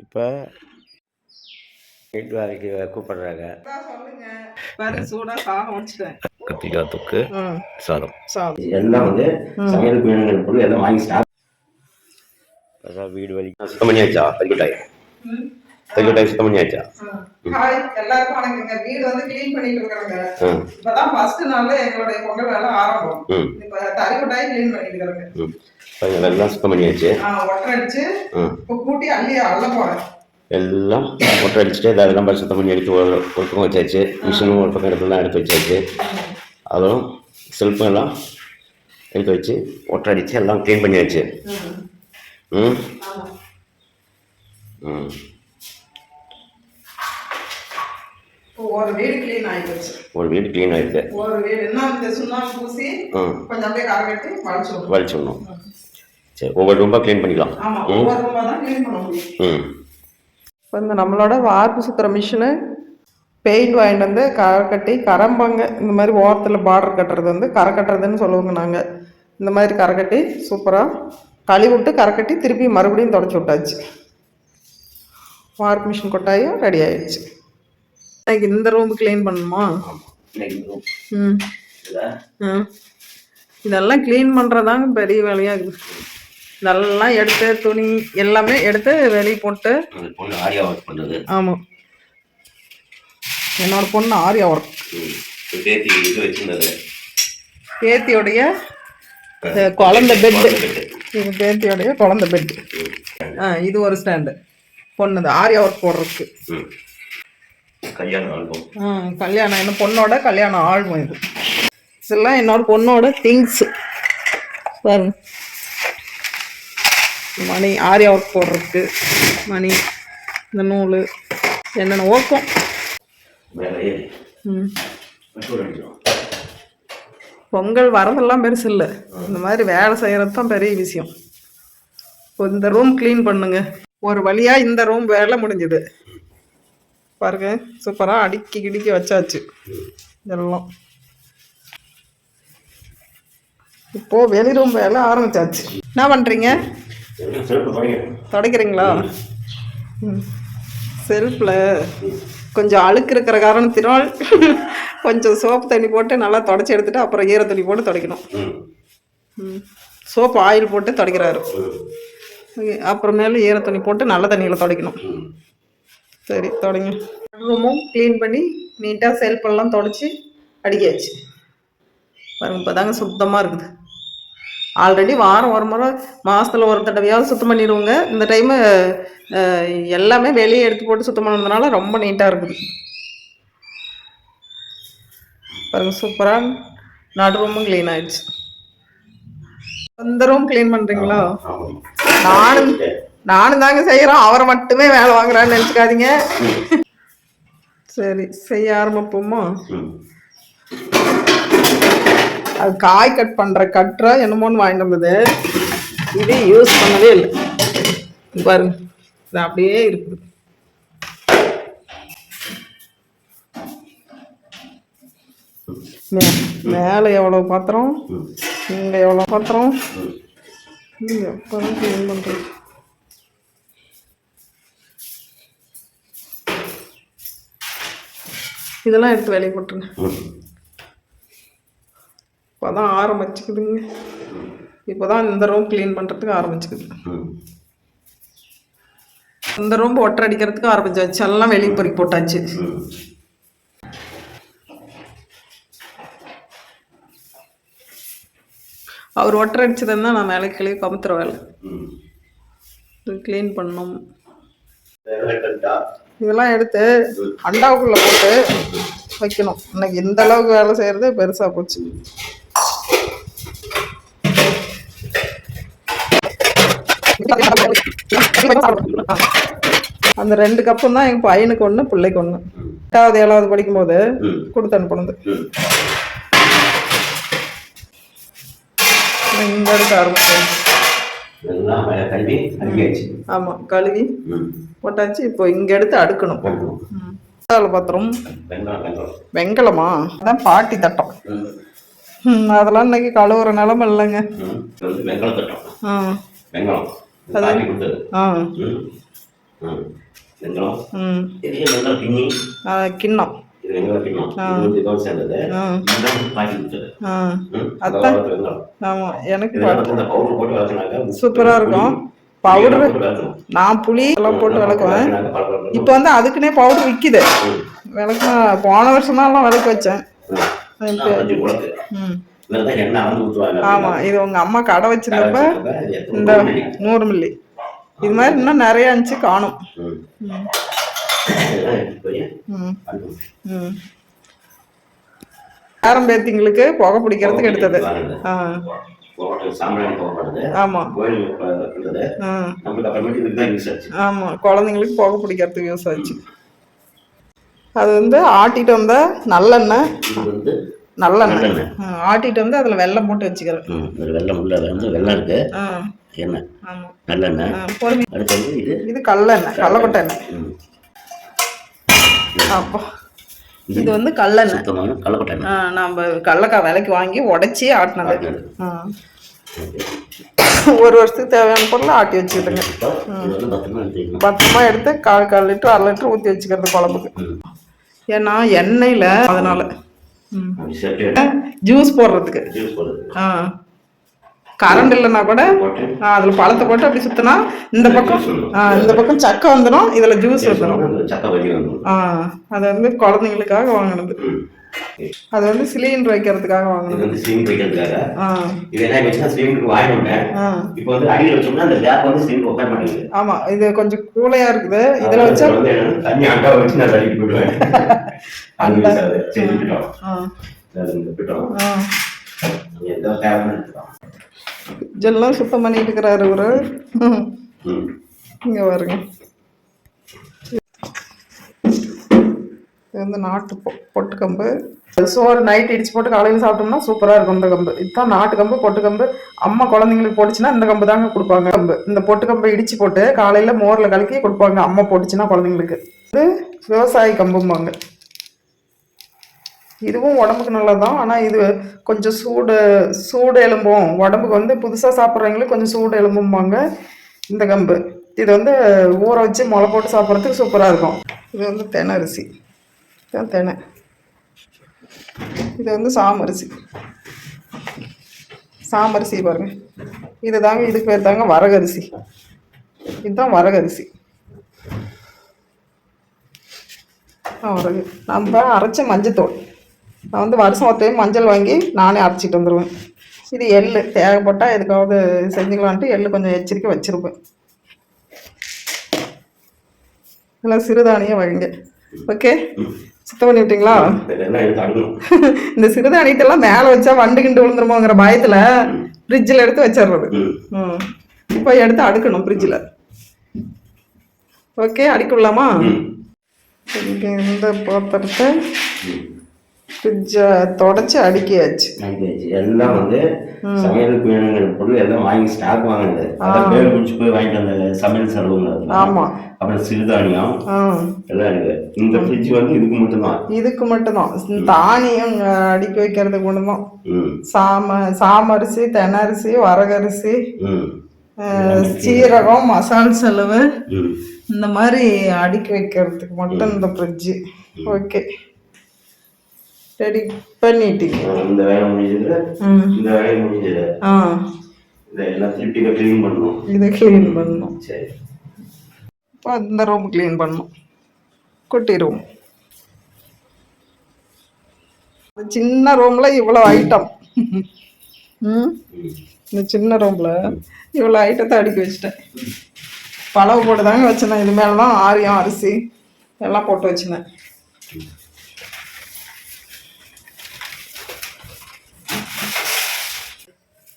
இப்போ வீட்டு வேலைக்கு கூப்பிடுறாங்க. கத்திரிக்காய் தொக்கு, சாதம் எல்லாம் வந்து சமையல் மீன்கள் பொருள் எல்லாம் வாங்கி அதான் வீடு வலி சுத்தம் பண்ணியாச்சா? தள்ளிவிட்டாய் சுத்தம் பண்ணியாச்சா? எல்லாருக்கும் வணக்கங்க. வீடு வந்து கிளீன் பண்ணிட்டு இருக்காங்க. இப்பதான் ஃபர்ஸ்ட் நாள்ல எங்களுடைய பொங்கல் வேலை ஆரம்பம். இப்ப தள்ளிவிட்டாய் கிளீன் பண்ணிட்டு இருக்காங்க. எல்லாம் சுத்தம் பண்ணியாச்சு. ஒட்டரை அடிச்சு இப்போ கூட்டி அள்ளி அள்ள போறேன். எல்லாம் ஒட்டரை அடிச்சுட்டு அதெல்லாம் சுத்தம் பண்ணி எடுத்து ஒரு பக்கம் வச்சாச்சு. மிஷினும் ஒரு பக்கம் இடத்துலாம் எடுத்து வச்சாச்சு. அதுவும் செல்ஃபும் எல்லாம் எடுத்து வச்சு ஒட்டரை அடிச்சு எல்லாம் க்ளீன் பண்ணியாச்சு. ஒரு வீடு கிளீன் ஆயிடுச்சு. ஒரு வீடு கிளீன் ஆயிருக்கு. ஒரு வீடு என்ன சுண்ணாம்பு பூசி கொஞ்சம் அப்படியே கரகட்டி வலிச்சிடணும். சரி, ஒவ்வொரு ரூம்பா க்ளீன் பண்ணிக்கலாம். ஒவ்வொரு ரூம்பா தான் க்ளீன் பண்ண முடியும். இப்போ இந்த நம்மளோட வார்ப்பு சுற்றுற மிஷினு பெயிண்ட் வாங்கிட்டு வந்து கரை கட்டி கரம்பாங்க. இந்த மாதிரி ஓரத்தில் பார்டர் கட்டுறது வந்து கரை கட்டுறதுன்னு சொல்லுவாங்க. நாங்கள் இந்த மாதிரி கரை கட்டி சூப்பராக கழுவி விட்டு கரை கட்டி திருப்பி மறுபடியும் தொடச்சி விட்டாச்சு. வார்ப்பு மிஷின் கொட்டாயும் ரெடி ஆயிடுச்சு. இந்த ரூம் கிளீன் பண்ணணுமா? இதெல்லாம் கிளீன் பண்ணுறதாங்க பெரிய வேலையாக இருக்குது. இதெல்லாம் எடுத்து துணி எல்லாமே எடுத்து வெளியே போட்டு. ஆமாம், என்னோட பொண்ணு ஆரியா ஒர்க். பேத்தியோடைய குழந்தை பெட்டு. இது பேத்தியோடைய குழந்தை பெட்டு. இது ஒரு ஸ்டாண்டு பொண்ணுது ஆரியா ஒர்க் போடுறதுக்கு. கல்யாணம் என்ன பொண்ணோட கல்யாணம் ஆல்பம். இது இதெல்லாம் என்னோட பொண்ணோட திங்ஸ் பாருங்க. மணி ஆரியா ஒர்க் போடுறதுக்கு மணி, இந்த நூல் என்னென்ன ஓக்கம். பொங்கல் வரதெல்லாம் பெருசு இல்லை, இந்த மாதிரி வேலை செய்கிறது தான் பெரிய விஷயம். இப்போ இந்த ரூம் க்ளீன் பண்ணுங்க. ஒரு வழியாக இந்த ரூம் வேலை முடிஞ்சுது பாருங்க. சூப்பராக அடுக்கி கிடிக்கி வச்சாச்சு இதெல்லாம். இப்போ வெளி ரூம் வேலை ஆரம்பிச்சாச்சு. என்ன பண்ணுறீங்க? துடைக்கிறீங்களா? செல்ஃபில் கொஞ்சம் அழுக்கு இருக்கிற காரணத்தினால் கொஞ்சம் சோப்பு தண்ணி போட்டு நல்லா துடைச்சி எடுத்துட்டு அப்புறம் ஈர தண்ணி போட்டு துடைக்கணும். சோப்பு ஆயில் போட்டு துடைக்கிறாரு. அப்புறமேல ஈர தண்ணி போட்டு நல்ல தண்ணியில் துடைக்கணும். சரி, தொடங்க. ரூமும் க்ளீன் பண்ணி நீட்டாக செல்ஃபெல்லாம் தொடச்சி அடிக்காச்சு பாருங்க. இப்போ தாங்க சுத்தமாக இருக்குது. ஆல்ரெடி வாரம் ஒரு முறை மாதத்தில் ஒரு தடவையாவது சுத்தம் பண்ணிடுவோங்க. இந்த டைமு எல்லாமே வெளியே எடுத்து போட்டு சுத்தம் பண்ணதுனால ரொம்ப நீட்டாக இருக்குது பாருங்க. சூப்பராக நடு ரூமும் க்ளீன் ஆயிடுச்சு. அந்த ரூம் க்ளீன் பண்ணுறீங்களா? நானும் தாங்க செய்கிறோம். அவரை மட்டுமே வேலை வாங்குறான்னு நினச்சிக்காதீங்க. சரி, செய்ய ஆரம்பிப்போமா? அது காய் கட் பண்ணுற கட்டுற என்னமோன்னு வாங்கிட்டு வந்தது. இது யூஸ் பண்ணவே இல்லை பாருங்க. இது அப்படியே இருக்குது. மேலே எவ்வளோ பாத்திரம், இங்கே எவ்வளோ பாத்திரம். எப்போதான் க்ளீன் பண்ணுறது? இதெல்லாம் எடுத்து வேலையை போட்டுருங்க. இப்போதான் ஆரம்பிச்சுக்குதுங்க. இப்போதான் இந்த ரூம் க்ளீன் பண்ணுறதுக்கு ஆரம்பிச்சுக்குது. இந்த ரூம் ஒட்டரை அடிக்கிறதுக்கு ஆரம்பிச்சாச்சு. எல்லாம் வெளியே பொறுக்கி போட்டாச்சு. அவர் ஒட்டரை அடிச்சதுன்னா நான் மேலே கிளியே கமுத்துற வேலை க்ளீன் பண்ணணும். இதெல்லாம் எடுத்து அண்டாவுக்குள்ள போட்டு வைக்கணும். இன்னைக்கு இந்த அளவுக்கு வேலை செய்யறது பெருசா போச்சு. அந்த 2 கப்பும் தான் எங்க பையனுக்கு ஒண்ணு பிள்ளைக்கு ஒண்ணு. 8வது 7வது படிக்கும் போது கொடுத்து அனுப்புனது. இங்க எடுக்க ஆரம்பிச்சேன். ஆமா, கழுவி போட்டாச்சு. இப்போ இங்க எடுத்து அடுக்கணும். பாத்திரம் வெங்கலமா? அதான் பாட்டி தட்டம். அதெல்லாம் இன்னைக்கு கழுவுற நிலம இல்லைங்க. வெங்காயம் ம் பெரிய வெங்காயம் பின்னி கிண்ணம். இது வெங்காயம் பின்னம் இது வந்து இதோட சேர்ந்தது இதுதான் பாக்கி கொடுத்தது அதான் வெங்காயம் ஆமாம் எனக்கு இதெல்லாம் வந்து இந்த பவுடர் போட்டு வளர்க்குனாங்க சூப்பராக இருக்கும். பவுடரு நான் புளி எல்லாம் போட்டு விளக்குவேன். இப்போ வந்து அதுக்குன்னே பவுடர் விற்கிது. விளக்குனா போன வருஷம்லாம் விளக்கு வச்சேன். ஆமாம் இது உங்கள் அம்மா கடை வச்சிருந்தப்ப இந்த 100 மில்லி இது மாதிரி இன்னும் நிறைய இருந்துச்சு காணும். பேரம்பேத்திங்களுக்கு புகை பிடிக்கிறதுக்கு எடுத்தது. ஆமா ஆமா குழந்தைங்களுக்கு புகை பிடிக்கிறதுக்கு யூஸ் ஆச்சு. அது வந்து ஆட்டிட்டு வந்த நல்லெண்ணெய் ஆட்டிட்டு வந்து அதுல வெல்லம் போட்டு வச்சுக்கிறேன். வெல்லம் உள்ள வந்து வெல்லம் இருக்கு எண்ணெய் நல்லெண்ணெய். இது கல்லெண்ணெய் கள்ளக்கொட்டை எண்ணெய். அப்போ இது வந்து கல்லெண்ணெய் நம்ம கடலக்காய் விலைக்கு வாங்கி உடைச்சி ஆட்டினது. ஒரு வருஷத்துக்கு தேவையான பொருள் ஆட்டி வச்சுக்கிட்டுங்க. பத்திரமா எடுத்து 1/4 லிட்டர் 1/2 லிட்டர் ஊற்றி வச்சுக்கிறது குழம்புக்கு. ஏன்னா எண்ணெயில் அதனால ஜூஸ் போடுறதுக்கு கரண்ட் இல்லைன்னா கூட அதில் பழத்தை போட்டு அப்படி சுற்றினா இந்த பக்கம் சக்கை வந்துடும், இதில் ஜூஸ் வந்துடும். அது வந்து குழந்தைங்களுக்காக வாங்கினது. அது வந்து சிலிண்டர் வைக்கிறதுக்காக வாங்கினது. ஆமா இது கொஞ்சம் கூலையா இருக்குது. இதுல வச்சா இதெல்லாம் சுத்தம் பண்ணிட்டு இருக்கிறாரு இவரு. இங்க பாருங்க இது வந்து நாட்டு பொட்டுக்கம்பு. சோறு நைட் இடிச்சு போட்டு காலையில் சாப்பிட்டோம்னா சூப்பராக இருக்கும். இந்த கம்பு இதுதான் நாட்டு கம்பு பொட்டுக்கம்பு. அம்மா குழந்தைங்களுக்கு போட்டுச்சுன்னா இந்த கம்பு தாங்க கொடுப்பாங்க. கம்பு இந்த பொட்டுக்கம்பை இடிச்சு போட்டு காலையில் மோரில் கலக்கி கொடுப்பாங்க அம்மா போட்டுச்சுன்னா குழந்தைங்களுக்கு. இது விவசாய கம்பும்பாங்க. இதுவும் உடம்புக்கு நல்லதான். ஆனால் இது கொஞ்சம் சூடு எலும்பும் உடம்புக்கு வந்து புதுசாக சாப்பிட்றவங்களுக்கு கொஞ்சம் சூடு எலும்பும்பாங்க இந்த கம்பு. இது வந்து ஊற வச்சு முளை போட்டு சாப்பிட்றதுக்கு சூப்பராக இருக்கும். இது வந்து தெனை அரிசி தெனை. இது வந்து சாமரிசி பாருங்க. இது தாங்க இதுக்கு பேர் தாங்க வரகரிசி. இதுதான் வரகரிசி. வரகு நம்ம அரைச்ச மஞ்சத்தூள். நான் வந்து வருஷம் ஒரு டைம் மஞ்சள் வாங்கி நானே அரைச்சிட்டு வந்துடுவேன். இது எள்ளு தேவைப்பட்டால் எதுக்காவது செஞ்சுக்கலான்ட்டு எள்ளு கொஞ்சம் எச்சரிக்கை வச்சுருப்பேன். இதெல்லாம் சிறுதானியம் வழிங்க. ஓகே சுத்தம் பண்ணி விட்டீங்களா? இந்த சிறுதானியத்தெல்லாம் மேலே வச்சா வண்டு கிண்டு விழுந்துருமோங்கிற பயத்தில் ஃப்ரிட்ஜில் எடுத்து வச்சிடுறது. இப்போ எடுத்து அடுக்கணும் ஃப்ரிட்ஜில். ஓகே அடிக்கலாமா? இங்கே இந்த பாத்திரத்தை ஃப்ரிட்ஜை தொடச்சி அடுக்கியாச்சு. எல்லாம் வந்து சமையலுக்கு வேணுங்கிற பொருள் எல்லாம் வாங்கி ஸ்டாக் வாங்கினது. பேர் குடிச்சு போய் வாங்கிட்டு வந்த சமையல் செலவுங்க. ஆமா அப்புறம் சிறுதானியம் எல்லாம் இருக்கு. இந்த ஃப்ரிட்ஜ் வந்து இதுக்கு மட்டும்தான் தானியம் அடுக்கி வைக்கிறதுக்கு மட்டும்தான். சாமரிசி தெனரிசி வரகரிசி சீரகம் மசால் செலவு இந்த மாதிரி அடுக்கி வைக்கிறதுக்கு மட்டும் இந்த ஃப்ரிட்ஜு. ஓகே ரெடி பண்ணிட்டீங்க. இந்த வேலை முடிஞ்சது. இந்த வேலை முடிஞ்சது. இதெல்லாம் திருப்பி க்ளீன் பண்ணணும். இதை க்ளீன் பண்ணணும். சரி இப்போ இந்த ரூம் க்ளீன் பண்ணணும். குட்டி ரூம். சின்ன ரூமில் இவ்வளோ ஐட்டம். இந்த சின்ன ரூமில் இவ்வளோ ஐட்டத்தை அடுக்கி வச்சுட்டேன். பழவு போட்டு தாங்க வச்சுனேன். இது மேலே தான் ஆரியம் அரிசி எல்லாம் போட்டு வச்சுனேன்.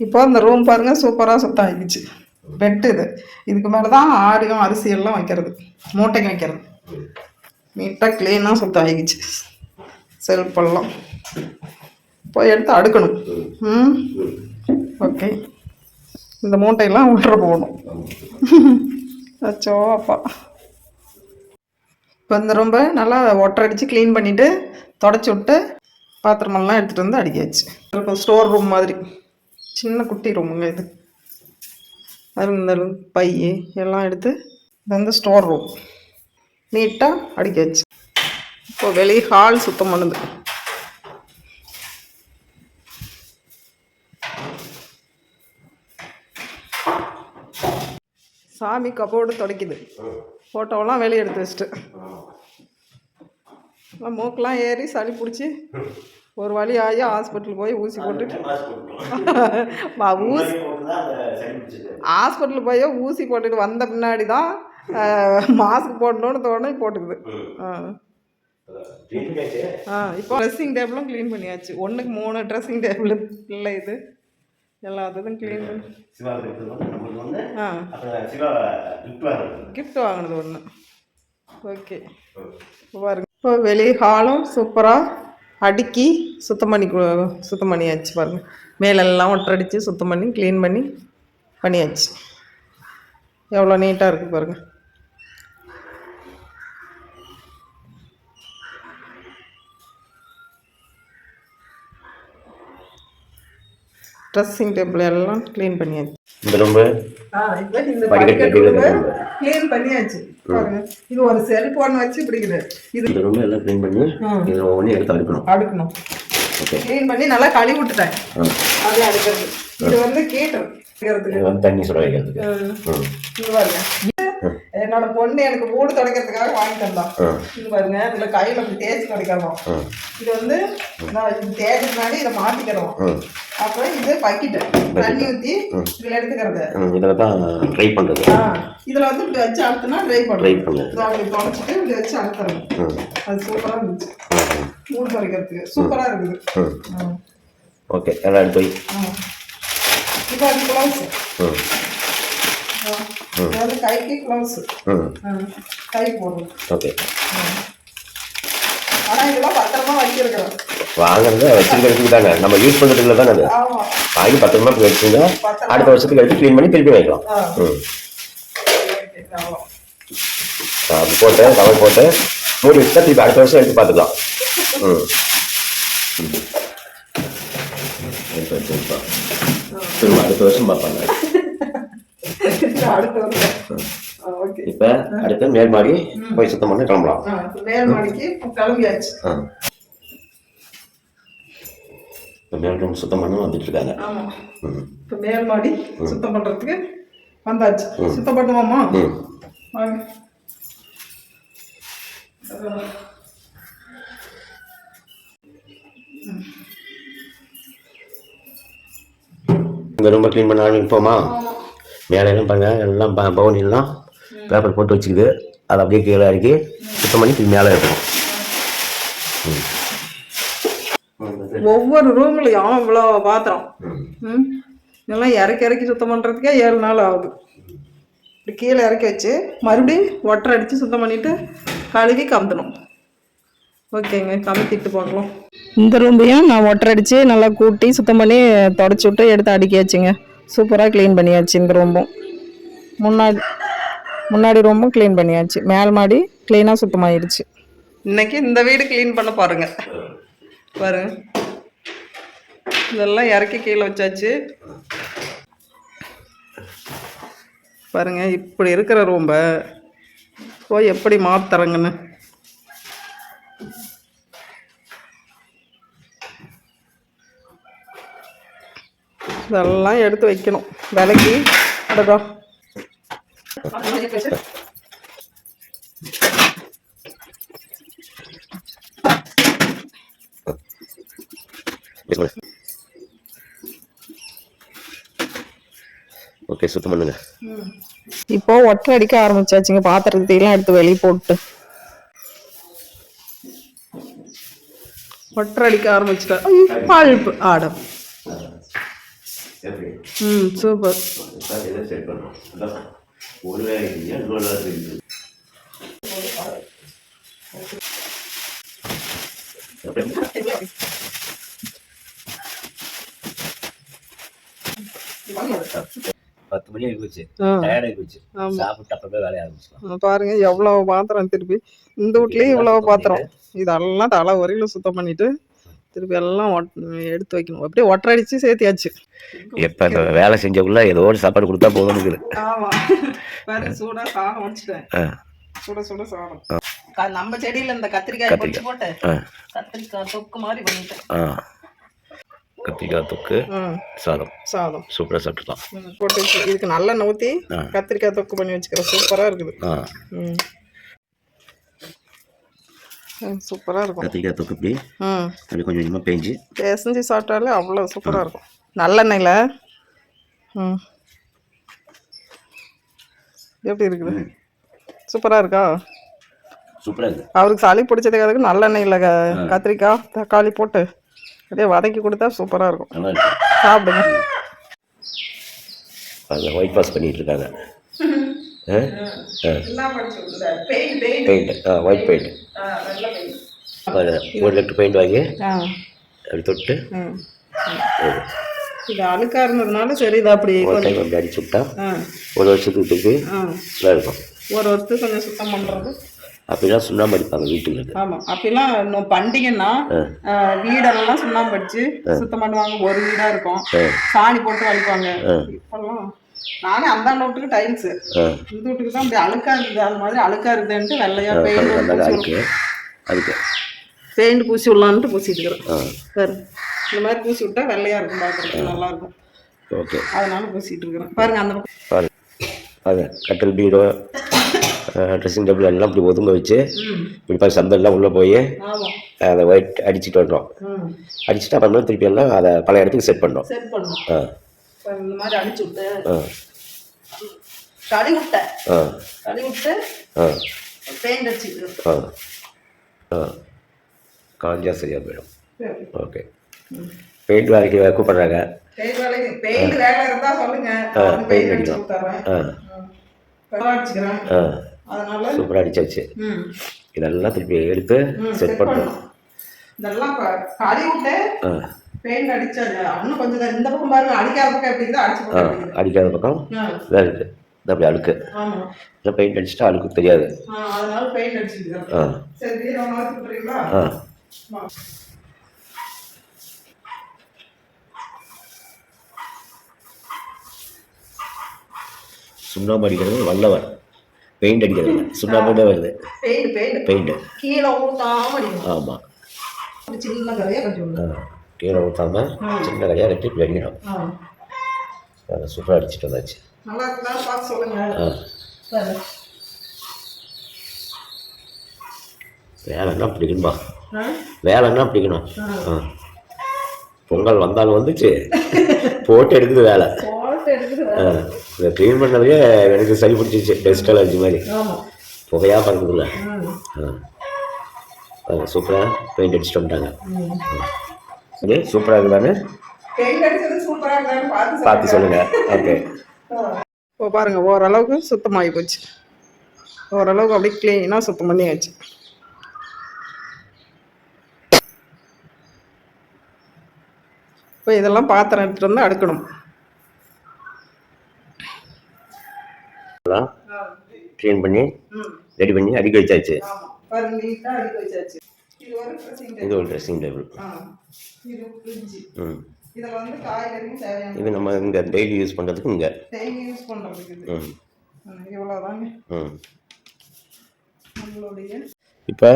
இப்போ இந்த ரூம் பாருங்கள் சூப்பராக சுத்தம் ஆகிடுச்சு. பெட்டு இதுக்கு மேலே தான் ஆரியம் அரிசி எல்லாம் வைக்கிறது, மூட்டைக்கு வைக்கிறது. நீட்டாக க்ளீனாக சுத்தம் ஆகிடுச்சு. செல்ஃபெல்லாம் போய் எடுத்து அடுக்கணும். ஓகே இந்த மூட்டையெல்லாம் விட்டுற போகணும். அச்சோ அப்பா. இப்போ இந்த ரொம்ப நல்லா ஒட்டரை அடித்து க்ளீன் பண்ணிவிட்டு தொடச்சி விட்டு பாத்திரமெல்லாம் எடுத்துகிட்டு வந்து அடிக்காச்சு. இருக்கும் ஸ்டோர் ரூம் மாதிரி சின்ன குட்டி ரூமுங்க இது. அது இந்த பை எல்லாம் எடுத்து இது வந்து ஸ்டோர் ரூம் நீட்டாக அடிக்காச்சு. இப்போ வெளியே ஹால் சுத்தம் பண்ணுது. சாமி கபோர்டு துடைக்குது. ஃபோட்டோவெல்லாம் வெளியே எடுத்து வச்சுட்டு மூக்கெலாம் ஏறி சளி பிடிச்சி ஒரு வழி ஆகி ஹாஸ்பிட்டல் போய் ஊசி போட்டுட்டு ஊசி ஹாஸ்பிட்டல் போய் ஊசி போட்டுட்டு வந்த பின்னாடி தான் மாஸ்க் போடணுன்னு தோணி போட்டுக்குது. இப்போ ட்ரெஸ்ஸிங் டேபிளும் க்ளீன் பண்ணியாச்சு. 1க்கு 3 ட்ரெஸ்ஸிங் டேபிள் இல்லை, இது எல்லாத்தையும் க்ளீன் பண்ணி கிஃப்ட் வாங்கினது ஒன்று. ஓகே பாருங்க. இப்போ வெளியே ஹாலும் சூப்பராக அடுக்கி சுத்தம் பண்ணியாச்சு. பாருங்கள், மேலெல்லாம் ஒட்டடிச்சு சுத்தம் பண்ணி க்ளீன் பண்ணி பண்ணியாச்சு. எவ்வளோ நீட்டாக இருக்குது பாருங்கள். ட்ரெஸ்ஸிங் டேபிள் எல்லாம் க்ளீன் பண்ணியாச்சு. இந்த ரொம்ப க்ளீன் பண்ணியாச்சு. பாருங்க, இது ஒரு செல்போன் வச்சு பிடிக்குது. இது ரொம்ப எல்லாம் க்ளீன் பண்ணி இதில் ஒவ்வொன்றும் எடுத்து அடுக்கணும். க்ளீன் பண்ணி நல்லா கழுவி விட்டுட்டேன். அது அடுக்கிறது. இது வந்து கேட்டு தண்ணி சுட வைக்கிறதுக்கு. இது பாருங்க, என்னோட பொண்ணு எனக்கு மூடு துடைக்கிறதுக்காக வாங்கி தந்தான். இது பாருங்க, இதுல கையில அப்படி தேய்ச்சி துடைக்கிறோம். இது வந்து நான் இது தேய்ச்சி முன்னாடி இதை மாட்டிக்கிறோம். அப்புறம் இது பக்கிட்டு தண்ணி ஊற்றி இதுல எடுத்துக்கிறது. இதில் தான் ட்ரை பண்ணுறது. இதுல வந்து இப்படி வச்சு அழுத்தினா ட்ரை பண்ணுறது. அப்படி துடைச்சிட்டு இப்படி வச்சு அழுத்துறோம். அது சூப்பராக இருந்துச்சு. மூடு துடைக்கிறதுக்கு சூப்பராக இருக்குது. ஓகே, எல்லாம் எடுத்து போய் இப்போ அது க்ளவுஸ். அதாவது கைக்கு க்ளவுஸ் கை போடுறது. ஓகே, ஆனால் இதெல்லாம் பத்திரமா வச்சிருக்கிறோம். வாங்குறது வச்சிருக்கிறதுக்கு தானே, நம்ம யூஸ் பண்ணுறதுக்குள்ள தானே. அது வாங்கி பத்திரமா வச்சுங்க. அடுத்த வருஷத்துக்கு எடுத்து க்ளீன் பண்ணி திருப்பி வைக்கலாம். அது போட்டு கவர் போட்டு மூடி வச்சுட்டா திருப்பி அடுத்த வருஷம் எடுத்து பார்த்துக்கலாம். திரும்ப அடுத்த வருஷம் பார்ப்பாங்க. இப்ப அடுத்த மேல் மாடி போய் சுத்தம் பண்ணி கிளம்பலாம். மேல் மாடிக்கு கிளம்பியாச்சு. மேல் ரூம் சுத்தம் பண்ண வந்துட்டு இருக்காங்க. இப்ப மேல் மாடி சுத்தம் பண்றதுக்கு வந்தாச்சு. சுத்தம் பண்ணுவோமா? இந்த ரூமை க்ளீன் பண்ண ஆரம்பிப்போமா? மேலையெல்லாம் பாருங்க, எல்லாம் பவுனிலாம் பேப்பர் போட்டு வச்சுக்குது. அதை அப்படியே கீழே இறக்கி சுத்தம் பண்ணி மேலே இருக்கணும். ஒவ்வொரு ரூம்லையும் இவ்வளோ பாத்திரம். இதெல்லாம் இறக்கி சுத்தம் பண்ணுறதுக்கே 7 நாள் ஆகுது. இப்படி கீழே இறக்கி வச்சு மறுபடியும் ஒட்டரை அடித்து சுத்தம் பண்ணிவிட்டு கழுவி கமுத்தணும். ஓகேங்க, கமுத்திட்டு பார்க்கலாம். இந்த ரூமையும் நான் ஒட்டரை அடித்து நல்லா கூட்டி சுத்தம் பண்ணி தொடச்சி விட்டு எடுத்து அடிக்கியாச்சுங்க. சூப்பராக க்ளீன் பண்ணியாச்சு. இந்த ரூமும் முன்னாடி ரூமும் க்ளீன் பண்ணியாச்சு. மேல் மாடி க்ளீனாக சுத்தமாகிடுச்சு. இன்னைக்கு இந்த வீடு க்ளீன் பண்ண பாருங்க. இதெல்லாம் இறக்கி கீழே வச்சாச்சு. பாருங்க, இப்படி இருக்கிற ரூம்ப போய் எப்படி மாத்துறங்கன்னு. இதெல்லாம் எடுத்து வைக்கணும் விலைக்கு. அடடா, ஓகே, சுத்தம் பண்ணுங்க. இப்போ ஒட்டரை அடிக்க ஆரம்பிச்சாச்சுங்க. பாத்திரத்தையெல்லாம் எடுத்து வெளியே போட்டு ஒட்டரை அடிக்க ஆரம்பிச்சிட்டேன். Bulb Adam. சூப்பர். பாருங்க எவ்வளவு பாத்திரம். திருப்பி இந்த வீட்லயும் இவ்வளவு பாத்திரம். இதெல்லாம் தலை வரையில சுத்தம் பண்ணிட்டு திருப்பி எல்லாம் எடுத்து வைக்கணும். அப்படியே ஒட்டரை அடித்து சேர்த்தியாச்சு. எப்போ இந்த வேலை செஞ்சக்குள்ள ஏதோ ஒரு சாப்பாடு கொடுத்தா போதும் இருக்குது. ஆமாம், பாருங்க சூடாக சாதம் வச்சுட்டேன். சுட சுட சாதம். நம்ம செடியில் இந்த கத்திரிக்காய் பொரிச்சு போட்டு கத்திரிக்காய் தொக்கு மாதிரி பண்ணிட்டேன். கத்திரிக்காய் தொக்கு சாதம் சாதம் சூப்பராக சாப்பிட்டுலாம். போட்டு இதுக்கு நல்லெண்ணெய் ஊற்றி கத்திரிக்காய் தொக்கு பண்ணி வச்சுக்கிறேன். சூப்பராக இருக்குது. சூப்பராக இருக்கும் கத்திரிக்காய் தொக்கு. இப்படி அப்படி கொஞ்சம் கொஞ்சமாக பேஞ்சு பேசஞ்சு சாப்பிட்டாலே அவ்வளோ சூப்பராக இருக்கும் நல்லெண்ணெயில். எப்படி இருக்குது? சூப்பராக இருக்கா? சூப்பராக இருக்குது. அவருக்கு சளி பிடிச்சதுக்காக நல்லெண்ணெயில் கத்திரிக்காய் தக்காளி போட்டு அப்படியே வதக்கி கொடுத்தா சூப்பராக இருக்கும். சாப்பிடுங்க. அதில் ஒயிட் வாஷ் பண்ணிட்டு இருக்காங்க. Paint white paint. ஒரு லிட்டர் பெயிண்ட் வாங்கி அப்படி தொட்டு இது அழுக்காக இருந்ததுனால சரி இதை அப்படி கொஞ்சம் அடிச்சு விட்டா ஒரு வருஷத்துக்கு நல்லா இருக்கும். ஒரு வருஷத்துக்கு கொஞ்சம் சுத்தம் பண்ணுறது. அப்படிலாம் சுண்ணாம்பு அடிப்பாங்க வீட்டுக்கு. ஆமாம், அப்படிலாம் இன்னும் பண்டிகைன்னா வீடெல்லாம் சுண்ணாம்பு அடிச்சு சுத்தம் பண்ணுவாங்க. ஒரு வீடாக இருக்கும், சாணி போட்டு வலிப்பாங்க. இப்பெல்லாம் நானே அந்த வீட்டுக்கு டைல்ஸு, இந்த வீட்டுக்கு தான் அப்படி அழுக்கா இருக்குது. அது மாதிரி அழுக்கா இருக்குதுன்ட்டு வெள்ளையா பெயிண்ட் பூசி விடலான்ட்டு பூசிட்டு இருக்கிறேன். சரி, இந்த மாதிரி பூசி விட்டா வெள்ளையா இருக்கும், பார்க்குறதுக்கு நல்லா இருக்கும். ஓகே, அதனால பூசிட்டு இருக்கிறேன். பாருங்க அந்த பாருங்க, அது கட்டில் பீரோ ட்ரெஸ்ஸிங் டேபிள் எல்லாம் இப்படி ஒதுங்க வச்சு இப்படி பார்த்து சந்தெல்லாம் உள்ளே போய் அதை ஒயிட் அடிச்சுட்டு வர்றோம். அடிச்சுட்டு அப்புறமா திருப்பி எல்லாம் அதை பழைய இடத்துக்கு செட் பண்ணோம். இந்த மாதிரி அடிச்சு விட்டு கடி விட்டு பெயிண்ட் அடிச்சுட்டு காஞ்சா சரியா போயிடும். ஓகே, பெயிண்ட் வேலைக்கு கூப்பிடுறாங்க. பெயிண்ட் வேலை இருந்தால் சொல்லுங்க, பெயிண்ட் அடிக்கலாம். சூப்பராக அடிச்சாச்சு. இதெல்லாம் திருப்பி எடுத்து செட் பண்ணணும். இதெல்லாம் கடி விட்டு பெயிண்ட் அடிச்சாங்க. இன்னும் கொஞ்சம் இந்த பக்கம் பாருங்க, அடிக்காத பக்கம் எப்படி இருக்குது அடிச்சு அடிக்காத பக்கம் வேறு இருக்குது. இது அப்படி அழுக்கு இல்லை, பெயிண்ட் அடிச்சுட்டா அழுக்கு தெரியாது. அதனால பெயிண்ட் அடிச்சுருக்கேன். சரி, சுண்ணாம்பு அடிக்கிறது வல்லவர், பெயிண்ட் அடிக்கிறது சுண்ணாம்பு தான் வருது. பெயிண்ட் கீழே ஊற்றாம அடிக்கணும். ஆமாம், சின்ன கரையாக கட்டி கீழே ஊற்றாம சின்ன கரையாக கட்டி இப்படி அடிக்கணும். சூப்பராக அடிச்சுட்டு வந்தாச்சு. நல்லா இருக்குதா பார்த்து சொல்லுங்க. வேலைன்னா பிடிக்கணுமா? வேலைன்னா பிடிக்கணும். பொங்கல் வந்தாலும் வந்துச்சு, போட்டு எடுக்குது வேலை. இதை க்ளீன் பண்ணதுக்கே எனக்கு சளி பிடிச்சிச்சு, டெஸ்ட் அலர்ஜி மாதிரி புகையாக பறக்குதுல்ல. சூப்பராக பெயிண்ட் அடிச்சுட்டு வந்துட்டாங்க. சூப்பராக இருக்குதானு பார்த்து சொல்லுங்க. ஓகே, இப்போ பாருங்க, ஓரளவுக்கு சுத்தமாகி போச்சு. ஓரளவுக்கு அப்படியே க்ளீனாக சுத்தம் பண்ணியாச்சு. இப்போ இதெல்லாம் பாத்திரம் எடுத்துகிட்டு வந்து அடுக்கணும். க்ளீன் பண்ணி ரெடி பண்ணி அடுக்கி வச்சாச்சு. இது ஒரு ட்ரெஸ்ஸிங் டேபிள். இது நம்ம இங்கே டெய்லி யூஸ் பண்ணுறதுக்கு இங்கே இப்போ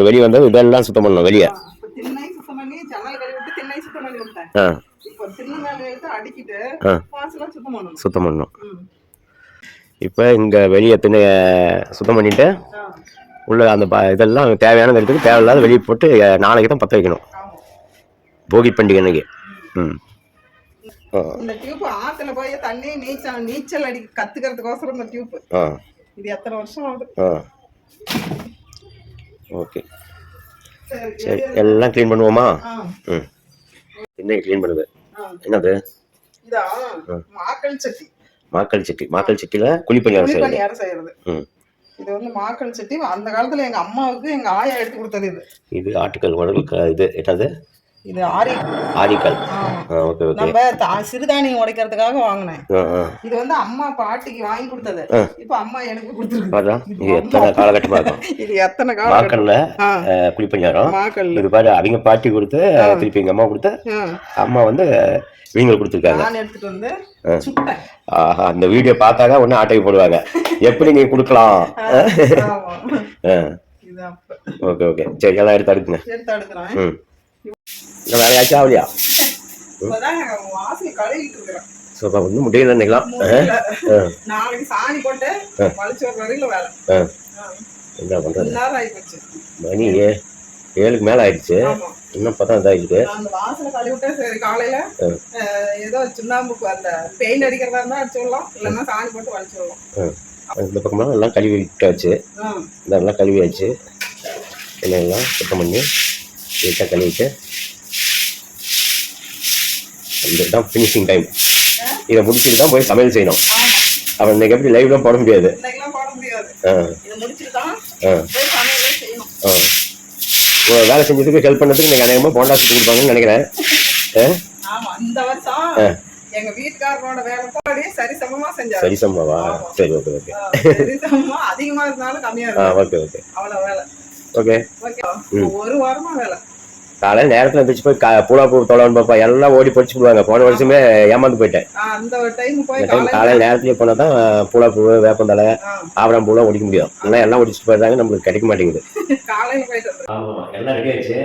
வெளியே வந்தது இதெல்லாம் சுத்தம் பண்ணணும். வெளியே சுத்தம் பண்ணணும். இப்போ இங்கே வெளியே திண்ணை சுத்தம் பண்ணிவிட்டு உள்ள அந்த இதெல்லாம் தேவையானது இருக்குது, தேவையில்லாத வெளியே போட்டு நாளைக்கு தான் பற்ற வைக்கணும், போகி பண்டிகை அன்னைக்கு. இந்த டியூப் ஆத்துல போய் தண்ணி நீச்சல் அடி கத்துக்கிறதுக்கோசரம் இந்த டியூப். இது எத்தனை வருஷம் ஆகுது. ஓகே, சரி, எல்லாம் க்ளீன் பண்ணுவோமா? என்ன க்ளீன் பண்ணுது? என்னது? இதா மாக்கள் சட்டி. மாக்கள் சட்டியில் குழிப்பணியாரம் செய்யறது. இது வந்து மாக்கள் சட்டி. அந்த காலத்துல எங்க அம்மாவுக்கு எங்க ஆயா எடுத்து கொடுத்தது. இது ஆட்டுக்கல் உடல். இது என்னது? இது ஆரி. ஆரிக்கல். ஆமா. Okay okay. நம்ம சிறுதானியம் உடைக்கிறதுக்காக வாங்கினேன். ஆ. இது வந்து அம்மா பாட்டிக்கு வாங்கி கொடுத்தது. இப்போ அம்மா எனக்கு கொடுத்துருக்கு. அதான் இது எத்தனை காலகட்டமாக இருக்கும். இது எத்தனை காலகட்டம். மாக்கல்ல குழிப்பஞ்சாரம். மாக்கல். இது பாரு அவங்க பாட்டி கொடுத்து திருப்பி எங்கள் அம்மா கொடுத்து அம்மா வந்து இவங்களுக்கு கொடுத்துருக்காங்க. நான் எடுத்துட்டு வந்து சுட்டேன். ஆஹா, அந்த வீடியோ பார்த்தாக்க ஒன்று ஆட்டைக்கு போடுவாங்க. எப்படி நீங்கள் கொடுக்கலாம். ஓகே ஓகே சரி, எல்லாம் எடுத்து அடுக்குங்க. எடுத்து அடுக்குறேன். இன்னும் வேற யாச்சும் ஆகலையா? வாசல் கழுவிட்டு இருக்கிறேன். சோப்பா ஒன்றும் முடியல நினைக்கலாம். நாளைக்கு சாணி போட்டு வலிச்சு ஒரு வரையில வேலை. என்ன பண்றது? நேரம் ஆயிப்போச்சு. மணி 7க்கு மேல ஆயிடுச்சு. இன்னும் பார்த்தா இதாகிடுது. அந்த வாசலை கழுவிட்டேன். சரி காலையில ஏதோ சுண்ணாம்புக்கு அந்த பெயிண்ட் அடிக்கிறதா இருந்தா அடிச்சுடலாம், இல்லைன்னா சாணி போட்டு வலிச்சுடலாம். இந்த பக்கமாக எல்லாம் கழுவி விட்டாச்சு. இதெல்லாம் கழுவியாச்சு. எல்லாம் சுத்தம் பண்ணி நீட்டாக கழுவிட்டு இதுதான் ஃபினிஷிங் டைம். இதை முடிச்சுட்டு தான் போய் சமையல் செய்யணும். அவன் இன்னைக்கு எப்படி லைவ்லாம் போட முடியாது. வேலை செஞ்சதுக்கு ஹெல்ப் பண்ணதுக்கு இன்னைக்கு அதிகமாக போண்டா சுட்டு கொடுப்பாங்கன்னு நினைக்கிறேன். எங்க வீட்டுக்காரரோட வேலை சரிசமமா செஞ்சாரு. சரிசமாவா? சரி ஓகே ஓகே. அதிகமா இருந்தாலும் கம்மியா இருக்கும். Okay okay. அவ்வளவு வேலை. ஓகே. ஒரு வாரமா வேலை. காலையில் நேரத்தில் இருந்துச்சு போய் பூலா பூ தொலைவன் பாப்பா எல்லாம் ஓடி படிச்சு போடுவாங்க. போன வருஷமே ஏமாந்து போயிட்டேன். காலையில் நேரத்துலேயே போனால் தான் பூலா பூ வேப்பந்தலை ஆவரம் பூலாம் ஒடிக்க முடியும். எல்லாம் எல்லாம் ஒடிச்சுட்டு போயிடுறாங்க, நம்மளுக்கு கிடைக்க மாட்டேங்குது. ஆமாம் எல்லாம் ரெடி ஆயிடுச்சு.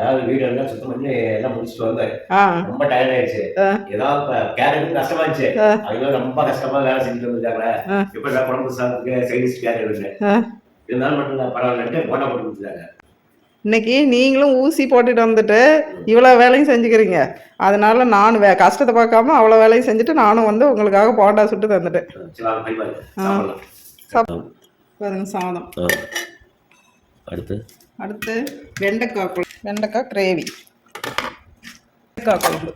அதாவது வீடு எல்லாம் சுத்தம் பண்ணி எல்லாம் முடிச்சுட்டு வந்தேன். ரொம்ப டயர்ட் ஆயிடுச்சு. ஏதாவது கேரட் கஷ்டமா இருந்துச்சு. அவங்க ரொம்ப கஷ்டமா வேலை செஞ்சுட்டு வந்துருக்காங்களே, இப்போ குழம்பு சாதத்துக்கு சைடிஷ் கேரட் இருந்தாலும் மட்டும் பரவாயில்லன்ட்டு போட்டா போட்டு கொடுத்துருக்காங்க. இன்னைக்கு நீங்களும் ஊசி போட்டுட்டு வந்துட்டு இவ்வளோ வேலையும் செஞ்சுக்கிறீங்க. அதனால நானும் கஷ்டத்தை பார்க்காம அவ்வளோ வேலையும் செஞ்சுட்டு நானும் வந்து உங்களுக்காக போண்டா சுட்டு தந்துட்டேன். பாருங்க சாதம். அடுத்து வெண்டைக்காய் கிரேவி. வெண்டைக்காய் குழம்பு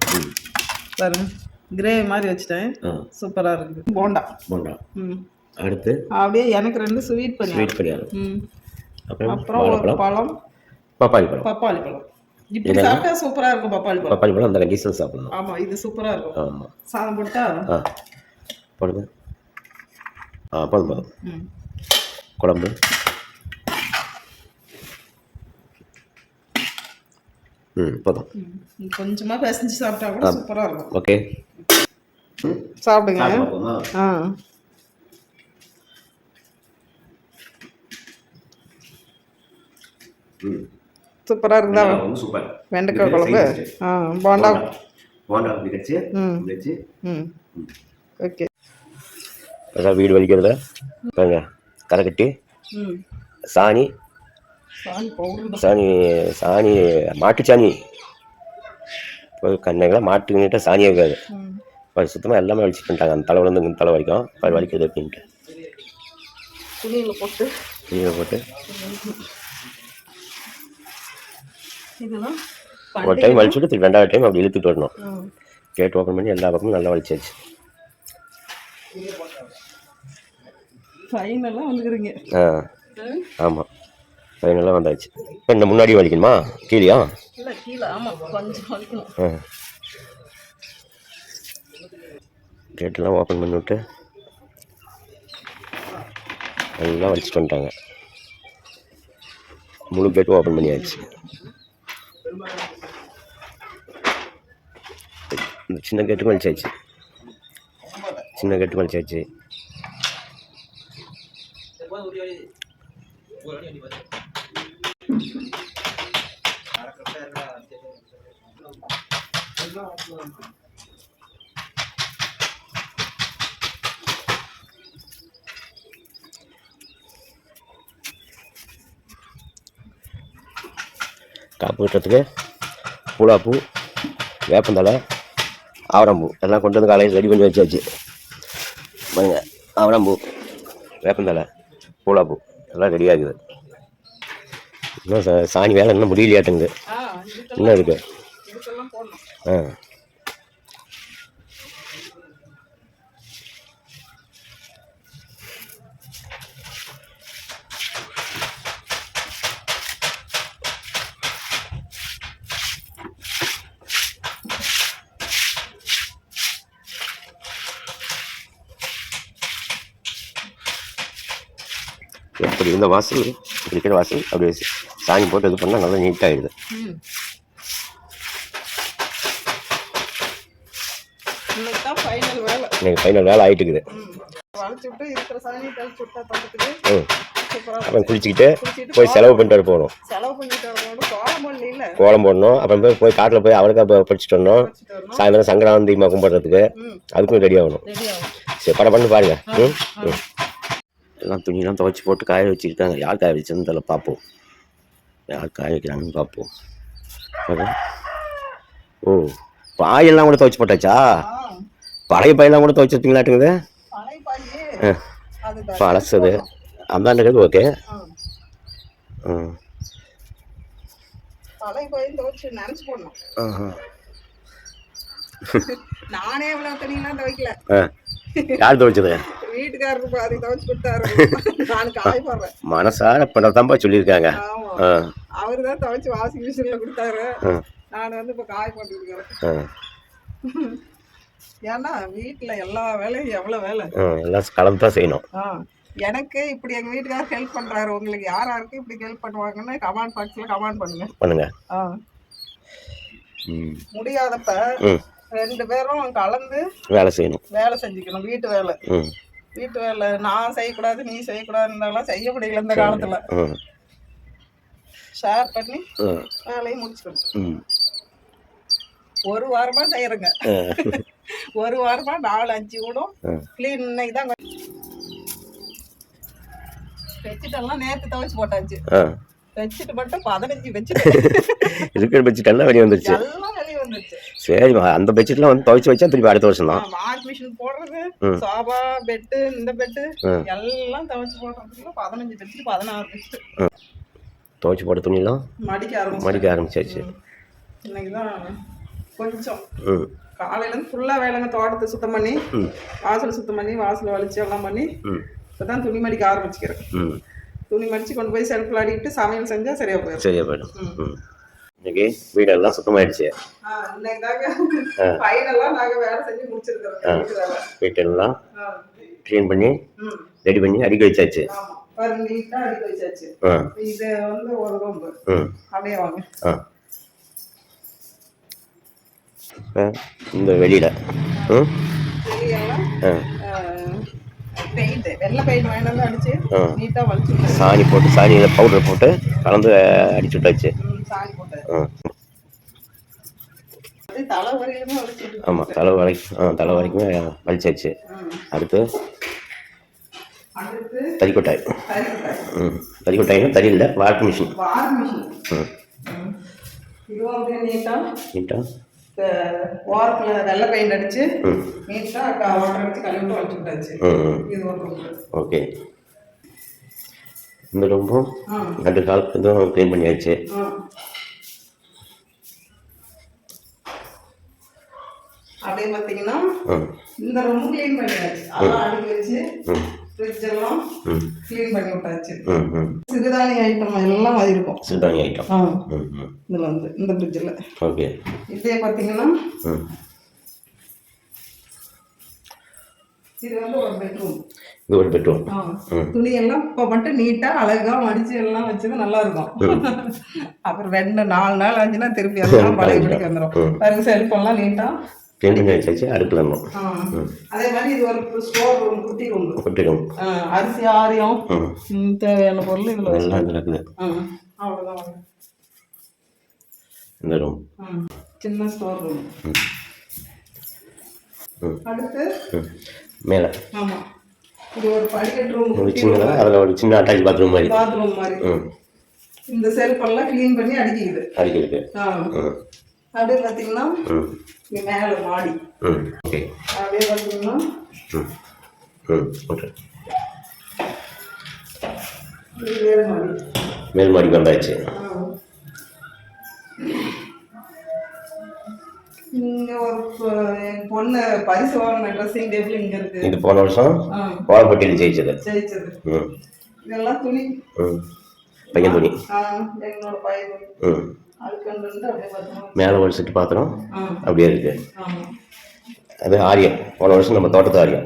பாருங்க, கிரேவி மாதிரி வச்சுட்டேன். சூப்பராக இருக்குது. போண்டா. அடுத்து அப்படியே எனக்கு 2 ஸ்வீட் பணியாரம். அப்புறம் ஒரு பழம், பப்பாளி பழம். இப்படி சாப்பிட்டா சூப்பரா இருக்கும். பப்பாளி பழம் அந்த கண்டிஷன் சாப்பிடணும். ஆமா, இது சூப்பரா இருக்கும். ஆமா, சாதம் போட்டா போடுங்க. போதும் குழம்பு. போதும். கொஞ்சமா பேசஞ்சு சாப்பிட்டா கூட சூப்பரா இருக்கும். ஓகே, சாப்பிடுங்க. சூப்பரா இருந்தா சூப்பர். வெண்டைக்காய் குழம்பு. போண்டா ஓகே. அதான் வீடு வலிக்கிறத பாருங்க, கரை கட்டி சாணி மாட்டுச்சாணி கண்ணைகளாம் மாட்டுக்கிட்ட சாணியே இருக்காது. சுத்தமாக எல்லாமே வலிச்சு பண்ணிட்டாங்க. அந்த தலைவலேருந்து இந்த தலை வரைக்கும் அது வலிக்கிறது அப்படின்ட்டு துணியில் போட்டு ஒரு டைம் வலிச்சுட்டு திருப்பி 2வது டைம் அப்படி இழுத்துட்டு வரணும். கேட் ஓப்பன் பண்ணி எல்லா பக்கமும் நல்லா வலிச்சாச்சு. ஆமாம், ஃபைனலாக வந்தாச்சு. இப்போ இந்த முன்னாடி வலிக்கணுமா கீழேயா? கேட்டெல்லாம் ஓப்பன் பண்ணி விட்டு எல்லாம் வலிச்சுட்டு வந்துட்டாங்க. முழு கேட்டும் ஓப்பன் பண்ணியாச்சு. இந்த சின்ன கேட்டு வலிச்சாச்சு. காப்பு கட்டுறதுக்கு பூலாப்பூ, வேப்பந்தலை, ஆவரம்பூ எல்லாம் கொண்டு வந்து காலையில் ரெடி பண்ணி வச்சாச்சு. பாருங்க, ஆவரம்பூ, வேப்பந்தலை, பூலாப்பூ எல்லாம் ரெடி ஆகுது. இன்னும் சாணி வேலை இன்னும் முடியலையாட்டுங்க. இன்னும் இருக்கு. இப்படி இந்த வாசல் இப்படி இருக்கிற வாசல் அப்படியே சாணி போட்டு இது பண்ணால் நல்லா நீட்டாகிடுது. இன்னைக்கு ஃபைனல் வேலை ஆகிட்டு இருக்குது. அப்புறம் குளிச்சுக்கிட்டு போய் செலவு பண்ணிட்டு போகணும். கோலம் போடணும். அப்புறம் போய் காட்டில் போய் அவருக்கா படிச்சுட்டு வரணும். சாயந்தரம் சங்கராந்தி கும்பிட்றதுக்கு அதுக்கும் ரெடி ஆகணும். சரி படம் பண்ணி பாருங்க. எல்லாம் துணியெல்லாம் துவைச்சி போட்டு காய வச்சுருக்காங்க. யார் காய வச்சுன்னு தெரியல, பார்ப்போம். யார் காய வைக்கிறாங்கன்னு பார்ப்போம். ஓ, பாயெல்லாம் கூட துவைச்சி போட்டாச்சா? பழைய பாயெல்லாம் கூட துவைச்சி வச்சிங்களாட்டுங்குது. பழசது அந்தாண்டுக்கு ஓகே. நானே இவ்வளவு துணியெல்லாம் துவைக்கல. யார் துவைச்சது? வீட்டுக்காரருக்கு பாதி துவைச்சு கொடுத்தாரு. நான் காய போடுறேன். மனசார பண்ணதான்பா சொல்லியிருக்காங்க. அவரு தான் துவைச்சு வாஷிங் மிஷின்ல கொடுத்தாரு. நான் வந்து இப்ப காய போட்டு இருக்கிறேன். ஏன்னா வீட்டுல எல்லா வேலையும் எவ்வளவு வேலை எல்லாம் கலந்து தான் செய்யணும். எனக்கு இப்படி எங்க வீட்டுக்காரர் ஹெல்ப் பண்றாரு. உங்களுக்கு யாராருக்கு இப்படி ஹெல்ப் பண்ணுவாங்கன்னு கமெண்ட் பாக்ஸ்ல கமெண்ட் பண்ணுங்க. முடியாதப்ப 2 பேரும் கலந்து வேலை செய்யணும். வேலை செஞ்சுக்கணும். வீட்டு வேலை நான் செய்யக்கூடாது நீ செய்யக்கூடாதுன்னாலாம் செய்ய முடியல இந்த காலத்துல. ஷேர் பண்ணி வேலையை முடிச்சுக்கணும். 1 வாரமா செய்யறேங்க. 1 வாரமா 4-5 கூடும் கிளீன். இன்னைக்கு தான் பெட்ஷீட்டெல்லாம் நேற்று துவைச்சு போட்டாச்சு. பெட்ஷீட் மட்டும் 15 பெட்ஷீட் இருக்கிற பெட்ஷீட் எல்லாம் வெளியே வந்துருச்சு. எல்லாம் வெளியே வந்துருச்சு. சரி, அந்த பெட்ஷீட்லாம் வந்து துவைச்சு வச்சா திருப்பி அடுத்த வருஷம் தான். வாஷ் மிஷின் போடுறது, சோபா பெட்டு, இந்த பெட்டு எல்லாம் துவைச்சு போடுறதுக்குள்ள 15 பெட்ஷீட் 16 பெட்ஷீட் துவைச்சு போட்ட துணியெல்லாம் மடிக்க ஆரம்பிச்சாச்சு. இன்னைக்குதான் கொஞ்சம் காலையிலேருந்து ஃபுல்லாக வேலைங்க. தோட்டத்தை சுத்தம் பண்ணி வாசல் சுத்தம் பண்ணி வாசல் வலிச்சு எல்லாம் பண்ணி இப்போ தான் துணி மடிக்க ஆரம்பிச்சுக்கிறேன். துணி மடித்து கொண்டு போய் செல்ஃபில் ஆடிட்டு சமையல் செஞ்சால் சரியாக போயிடும். இன்னைக்கு வீடெல்லாம் சுத்தமாயிடுச்சு. இன்னைக்கு தாங்க ஃபைனலாக நாங்கள் வேலை செஞ்சு முடிச்சிருக்கிறோம். வீட்டெல்லாம் க்ளீன் பண்ணி ரெடி பண்ணி அடுக்கி வச்சாச்சு. நீட்டாக அடுக்கி வச்சாச்சு. இது வந்து ஒரு ரூம். அப்படியே வாங்க. இந்த வெளியில சாணி போட்டு சாணியில பவுடர் போட்டு கலந்து அடிச்சு விட்டாச்சு. ஆமா, தலை வரைக்குமே வலிச்சாச்சு. அடுத்து தறிக்கொட்டாய். தறிக்கொட்டாய்னா தறி இல்லை, வாஷிங் மிஷின். நீட்டா வாரத்துல வெள்ளை பெயிண்ட் அடிச்சு நீட்டா வாட்டர் அடிச்சு கழுவிட்டு வச்சு விட்டாச்சு. இது ஒரு ஓகே. இந்த ரூமும் 2 கால் இதுவும் க்ளீன் பண்ணியாச்சு. அப்படியே பார்த்தீங்கன்னா இந்த ரூமும் க்ளீன் பண்ணியாச்சு. அதெல்லாம் அடுக்கி வச்சு ஃப்ரிட்ஜ் எல்லாம் க்ளீன் பண்ணி விட்டாச்சு. சிறுதானிய ஐட்டம் எல்லாம் இருக்கும். சிறுதானிய ஐட்டம் இதில் வந்து இந்த ஃப்ரிட்ஜில். ஓகே. இதே பார்த்தீங்கன்னா இது வந்து ஒரு பெட்ரூம். இது ஒரு பெட்ரூம். துணியெல்லாம் இப்போ மட்டும் நீட்டாக அழகாக மடிச்சு எல்லாம் வச்சது நல்லா இருக்கும். அப்புறம் 2-4 நாள் ஆச்சுன்னா திருப்பி அதெல்லாம் பழைய படிக்க வந்துடும். பாருங்க, செல்ஃபெல்லாம் நீட்டாக க்ளீன் பண்ணி வச்சாச்சு. அடுப்பில் இருந்தோம். அதே மாதிரி இது ஒரு ஸ்டோர் ரூம், குட்டி ரூம். அரிசி ஆரியம் தேவையான பொருள் இதில் எல்லாம் இருக்குது. அவ்வளோதான். இந்த ரூம் சின்ன ஸ்டோர் ரூம். அடுத்து மேலே ஆமாம், இது ஒரு படிக்கட்டு ரூம். சின்னதா அதில் ஒரு சின்ன அட்டாச் பாத்ரூம் மாதிரி. இந்த செல்ஃபெல்லாம் க்ளீன் பண்ணி அடிக்கிது. அப்படியே பார்த்தீங்கன்னா மேலே மாடி. ஓகே. அப்படியே பார்த்தீங்கன்னா மேல் மாடிக்கு வந்தாச்சு. இங்க ஒரு என் பொண்ணு பரிசு வாங்கின ட்ரெஸ்ஸிங் டேபிள் இங்க இருக்கு. இது போன வருஷம் கோலப்பட்டியில் ஜெயிச்சது. இதெல்லாம் துணி, பையன் துணி. என்னோட பையன் துணி. மேலே ஒரு செட்டு பாத்திரம் அப்படியே இருக்கு. அது ஆரியம். போன வருஷம் நம்ம தோட்டத்து ஆரியம்.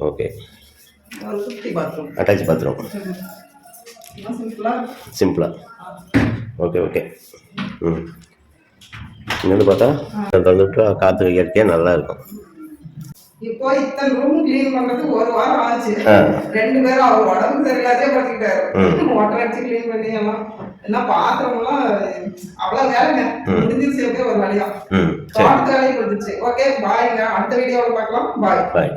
ஓகே. ஒரு குட்டி பாத்ரூம். Attach bathroom. சிம்பிளாக சிம்பிளாக. Okay okay. ம். இங்கேருந்து பார்த்தா திறந்துவிட்டு காற்று இயற்கையாக நல்லா இருக்கும். இப்போ இத்தனை ரூம் கிளீன் பண்றதுக்கு ஒரு வாரம் ஆச்சு. 2 பேரும் அவர் உடம்பு சரியில்லாதே படுத்திக்கிட்டாரு. ஒட்டரை அடிச்சு கிளீன் பண்ணி எல்லாம் என்ன பாத்திரம் எல்லாம் அவ்வளவு வேலைங்க முடிஞ்சிருச்சு எப்படியே ஒரு வழியா. அடுத்த வேலையை கொடுத்துச்சு. ஓகே பாய்ங்க, அடுத்த வீடியோவில் பார்க்கலாம். பாய்.